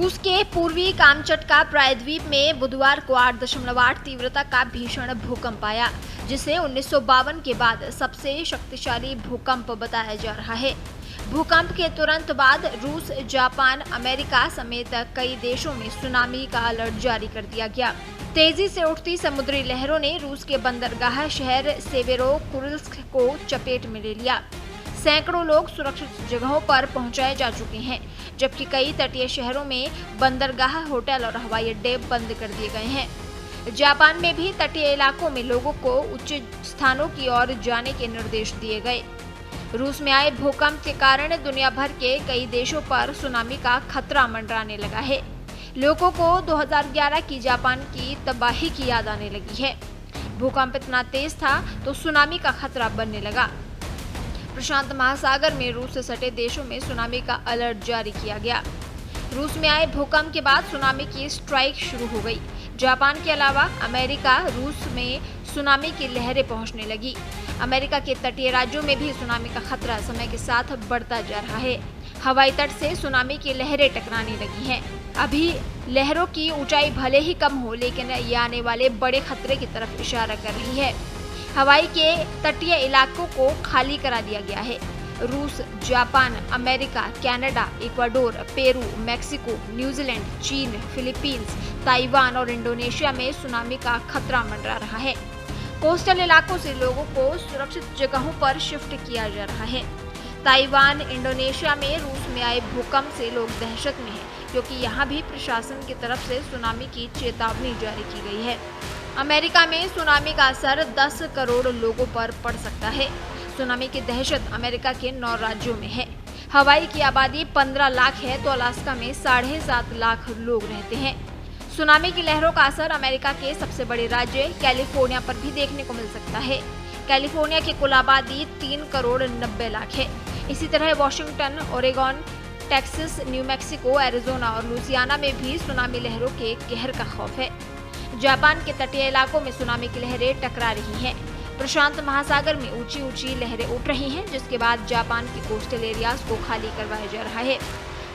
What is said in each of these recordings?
रूस के पूर्वी कामचटका प्रायद्वीप में बुधवार को 8.8 तीव्रता का भीषण भूकंप आया, जिसे 1952 के बाद सबसे शक्तिशाली भूकंप बताया जा रहा है। भूकंप के तुरंत बाद रूस, जापान, अमेरिका समेत कई देशों में सुनामी का अलर्ट जारी कर दिया गया। तेजी से उठती समुद्री लहरों ने रूस के बंदरगाह शहर सेवेरोकुर्स्क को चपेट में ले लिया। सैकड़ों लोग सुरक्षित जगहों पर पहुंचाए जा चुके हैं, जबकि कई तटीय शहरों में बंदरगाह, होटल और हवाई अड्डे बंद कर दिए गए हैं। जापान में भी तटीय इलाकों में लोगों को उच्च स्थानों की ओर जाने के निर्देश दिए गए। रूस में आए भूकंप के कारण दुनिया भर के कई देशों पर सुनामी का खतरा मंडराने लगा है। लोगों को 2011 की जापान की तबाही की याद आने लगी है। भूकंप इतना तेज था तो सुनामी का खतरा बनने लगा। प्रशांत महासागर में रूस से सटे देशों में सुनामी का अलर्ट जारी किया गया। रूस में आए भूकंप के बाद सुनामी की स्ट्राइक शुरू हो गई। जापान के अलावा अमेरिका, रूस में सुनामी की लहरें पहुंचने लगी। अमेरिका के तटीय राज्यों में भी सुनामी का खतरा समय के साथ बढ़ता जा रहा है। हवाई तट से सुनामी की लहरें टकराने लगी हैं। अभी लहरों की ऊंचाई भले ही कम हो, लेकिन ये आने वाले बड़े खतरे की तरफ इशारा कर रही है। हवाई के तटीय इलाकों को खाली करा दिया गया है। रूस, Japan, America, Canada, Ecuador, Peru, Mexico, New Zealand, चीन, फिलीपींस, ताइवान और इंडोनेशिया में सुनामी का खतरा मंडरा रहा है। कोस्टल इलाकों से लोगों को सुरक्षित जगहों पर शिफ्ट किया जा रहा है। ताइवान, इंडोनेशिया में रूस में आए भूकंप से लोग दहशत में हैं, क्योंकि यहाँ भी प्रशासन की तरफ से सुनामी की चेतावनी जारी की गई है। अमेरिका में सुनामी का असर 10 करोड़ लोगों पर पड़ सकता है। सुनामी की दहशत अमेरिका के 9 राज्यों में है। हवाई की आबादी 15 लाख है तो अलास्का में 7.5 लाख लोग रहते हैं। सुनामी की लहरों का असर अमेरिका के सबसे बड़े राज्य कैलिफोर्निया पर भी देखने को मिल सकता है। कैलिफोर्निया की कुल आबादी 3 करोड़ 90 लाख है। इसी तरह Washington, Oregon, Texas, new Mexico, Arizona और लुइसियाना में भी सुनामी लहरों के कहर का खौफ है। जापान के तटीय इलाकों में सुनामी की लहरें टकरा रही हैं। प्रशांत महासागर में ऊंची ऊंची लहरें उठ रही हैं, जिसके बाद जापान की कोस्टल एरियाज को खाली करवाया जा रहा है।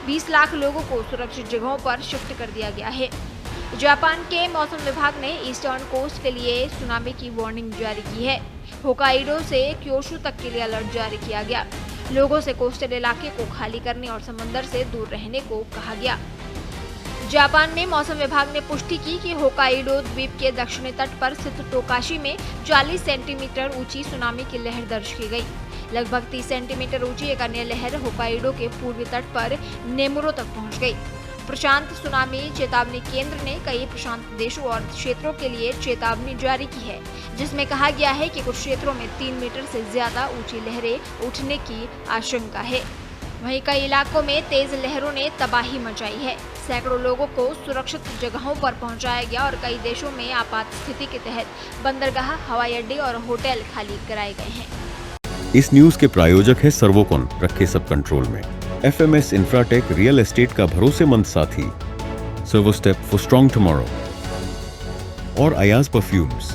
20 लाख लोगों को सुरक्षित जगहों पर शिफ्ट कर दिया गया है। जापान के मौसम विभाग ने ईस्टर्न कोस्ट के लिए सुनामी की वार्निंग जारी की है। होकाइडो से क्योशु तक के लिए अलर्ट जारी किया गया। लोगों से कोस्टल इलाके को खाली करने और समंदर से दूर रहने को कहा गया। जापान में मौसम विभाग ने पुष्टि की कि होकाइडो द्वीप के दक्षिणी तट पर स्थित टोकाशी में 40 सेंटीमीटर ऊंची सुनामी की लहर दर्ज की गई। लगभग 30 सेंटीमीटर ऊंची एक अन्य लहर होकाइडो के पूर्वी तट पर नेमुरो तक पहुंच गई। प्रशांत सुनामी चेतावनी केंद्र ने कई प्रशांत देशों और क्षेत्रों के लिए चेतावनी जारी की है, जिसमें कहा गया है कि कुछ क्षेत्रों में 3 मीटर से ज्यादा ऊंची लहरें उठने की आशंका है। वहीं कई इलाकों में तेज लहरों ने तबाही मचाई है। सैकड़ों लोगों को सुरक्षित जगहों पर पहुंचाया गया और कई देशों में आपात स्थिति के तहत बंदरगाह, हवाई अड्डे और होटल खाली कराए गए हैं। इस न्यूज के प्रायोजक है सर्वोकॉन, रखे सब कंट्रोल में। FMS इंफ्राटेक रियल एस्टेट का भरोसेमंद साथी, servo step for strong tomorrow और अयाज परफ्यूम्स।